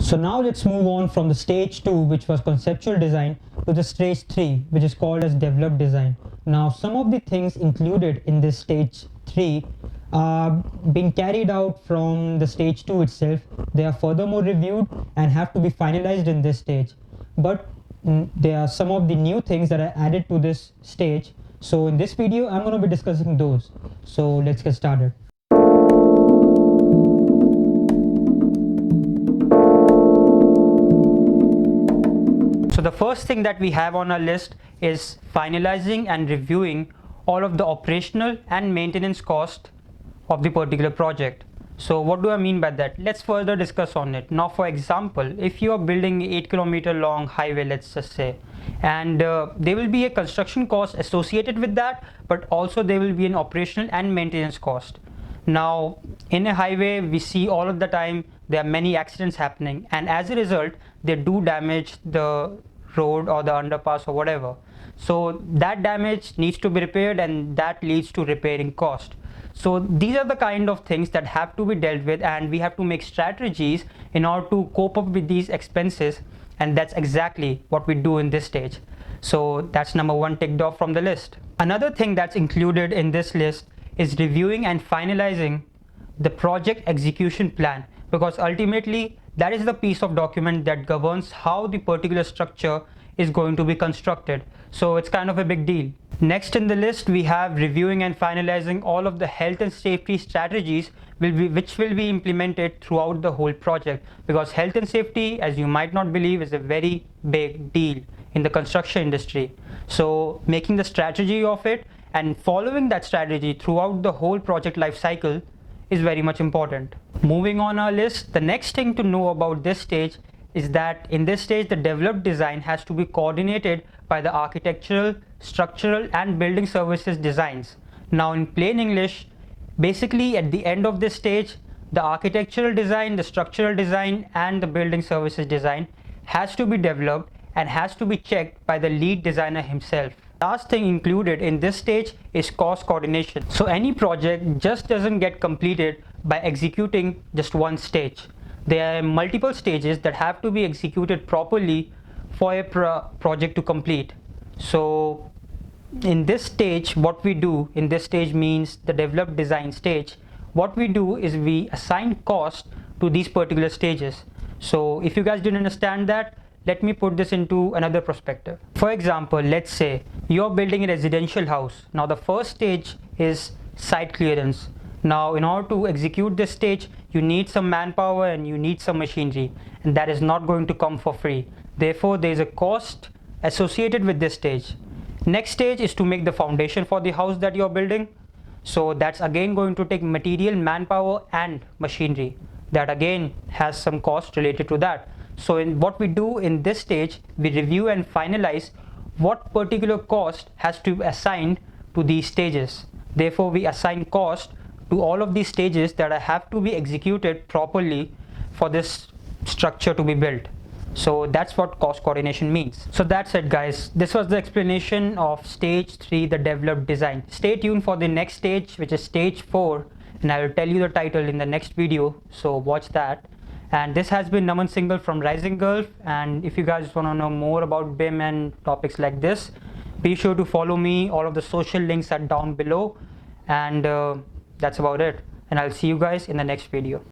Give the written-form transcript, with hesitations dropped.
So now let's move on from the stage 2, which was conceptual design, to the stage 3, which is called as developed design. Now some of the things included in this stage 3 are being carried out from the stage 2 itself. They are furthermore reviewed and have to be finalized in this stage. But there are some of the new things that are added to this stage. So in this video, I'm going to be discussing those. So let's get started. So the first thing that we have on our list is finalizing and reviewing all of the operational and maintenance cost of the particular project. So what do I mean by that? Let's further discuss on it. Now, for example, if you are building 8-kilometer long highway, let's just say, and there will be a construction cost associated with that, but also there will be an operational and maintenance cost. Now, in a highway, we see all of the time there are many accidents happening, and as a result, they do damage the road or the underpass or whatever. So that damage needs to be repaired, and that leads to repairing cost. So these are the kind of things that have to be dealt with, and we have to make strategies in order to cope up with these expenses, and that's exactly what we do in this stage. So that's number one ticked off from the list. Another thing that's included in this list is reviewing and finalizing the project execution plan, because ultimately that is the piece of document that governs how the particular structure is going to be constructed. So it's kind of a big deal. Next in the list, we have reviewing and finalizing all of the health and safety strategies which will be implemented throughout the whole project, because health and safety, as you might not believe, is a very big deal in the construction industry. So making the strategy of it and following that strategy throughout the whole project life cycle is very much important. Moving on our list, the next thing to know about this stage is that in this stage the developed design has to be coordinated by the architectural, structural and building services designs. Now in plain English, basically at the end of this stage, the architectural design, the structural design and the building services design has to be developed and has to be checked by the lead designer himself. Last thing included in this stage is cost coordination. So any project just doesn't get completed by executing just one stage. There are multiple stages that have to be executed properly for a project to complete. So in this stage, what we do in this stage means the developed design stage. What we do is we assign cost to these particular stages. So if you guys didn't understand that, let me put this into another perspective. For example, let's say you're building a residential house. Now the first stage is site clearance. Now in order to execute this stage, you need some manpower and you need some machinery, and that is not going to come for free. Therefore, there is a cost associated with this stage. Next stage is to make the foundation for the house that you're building. So that's again going to take material, manpower and machinery. That again has some cost related to that. So in what we do in this stage, we review and finalize what particular cost has to be assigned to these stages. Therefore, we assign cost to all of these stages that have to be executed properly for this structure to be built. So that's what cost coordination means. So that's it, guys. This was the explanation of stage 3, the developed design. Stay tuned for the next stage, which is stage 4, and I will tell you the title in the next video, so watch that. And this has been Naman Singhal from Rising Gulf, and if you guys want to know more about BIM and topics like this, be sure to follow me. All of the social links are down below, and that's about it, and I'll see you guys in the next video.